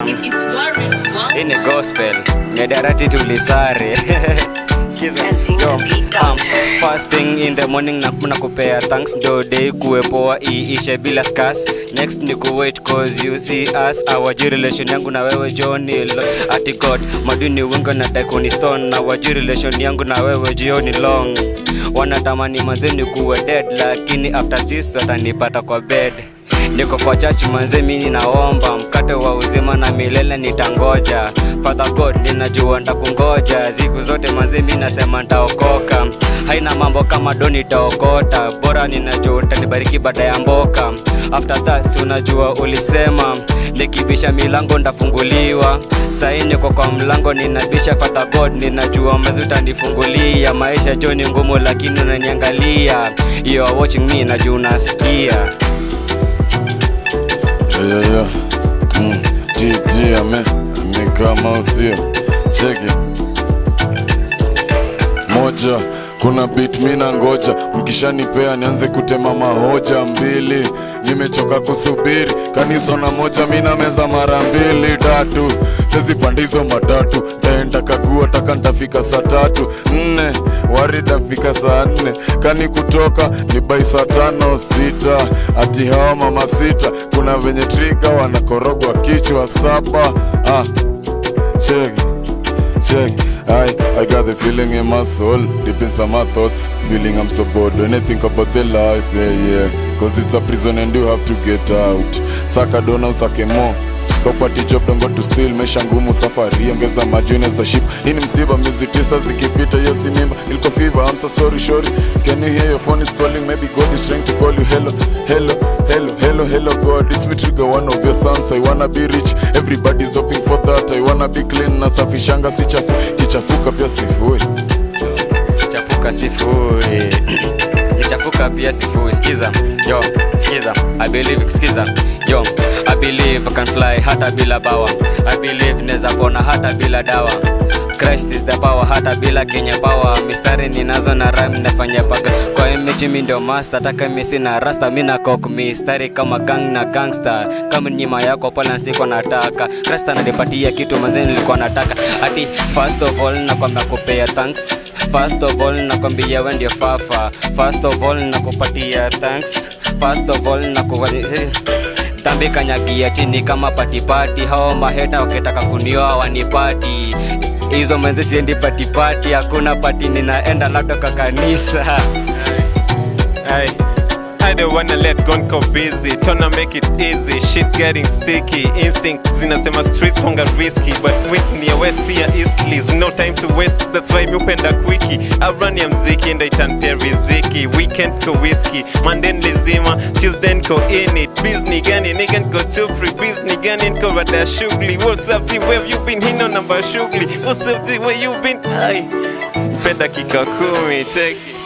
Hii ni gospel, miadarati tulisare. First thing in the morning na kupea thanks do day kuepoa iishe bila skas. Next ni kuwait cause you see us. Our relation yangu na wewe Johnny ati God maduni wengo na daikoni stone. Na wajui relation yangu na wewe jioni long. Wanatamani manzeni kuwe dead, lakini after this watanipata kwa bed. Niko kwa church manze mimi naomba mkate wa uzima na milele nitangoja. Father God ninajua nitakungoja siku zote manze mimi nasema nitaokoka. Haina mambo kama doni nitaokota, bora ninajua utanibariki baada ya mboka. After that unajua ulisema nikibisha milango ndafunguliwa. Sasa niko kwa mlango ninabisha. Father God ninajua mazi utanifungulia. Maisha joni ngumu lakini unaniangalia. You are watching me najua unasikia. Yeah. GG, kama usio check it. Moja, kuna beat mina ngoja, mkishanipea nianze kutema mahoja. Mbili, nimechoka kusubiri, kanisa na moja mina meza mara mbili. Tatu, sezi pandizo matatu, taenda kagua taka ntafika saa 3. 4, warida fika saa 4, kani kutoka ni by saa 5. 6, ati hawa mama 6, kuna venye trigger wanakorogwa kichwa 7. Check. I got the feeling in my soul, deep inside my thoughts, feeling I'm so bored when I think about the life, yeah. Cause it's a prison and you have to get out. Saka dona usake mo, property job don't go to steal. Maisha ngumu safari, ongeza majuni za ship. Hii ni msiba miezi 9 zikipita, yes mimba ilko fever. I'm so sorry shorty, can you hear your phone is calling? Maybe God is trying to call you. Hello God, it's me Trigger, one of your sons. I wanna be rich, everybody's hoping for that. I wanna be clean, nasafishanga si chafu, kichafuka pia sifui. Kichafuka sifui, kichafuka pia sifui. Skiza, yo, skiza, I believe, skiza, yo, I believe I can fly hata bila bawa. I believe neza pona hata bila dawa. Christ is the power hata bila Kenya power. Mistari ninazo na rhyme nafanya paka. Kwa image mimi ndio master, taka mimi sina rasta, mimi na cock mistari kama gang na gangster. Kama nyima yako pala siko nataka. Rasta nanipatia kitu manzeni nilikuwa nataka. Ati first of all nakwambia kupea thanks. First of all nakwambia wewe ndio fafa. First of all nakupatia thanks. First of all nakupatia tambi kanyagia chini kama patipati. Hao maheta wakitaka kunioa wanipati. Hizo menze siendi patipati, hakuna pati ninaenda labda kwa kanisa. I don't wanna let God go busy, tryna make it easy, shit getting sticky. Instinct zinasema streets wonga risky, but with near west here eastleys, no time to waste, that's why mi upenda quickie. I run ya mziki and I turn pia riziki. Weekend ko whiskey, Monday lazima, Tuesday nko in it. Business gani, nigga go too free, business gani nko rada shughuli. What's up the where you been, hino namba shughuli. What's up the where you been, ay penda kika 10, check it.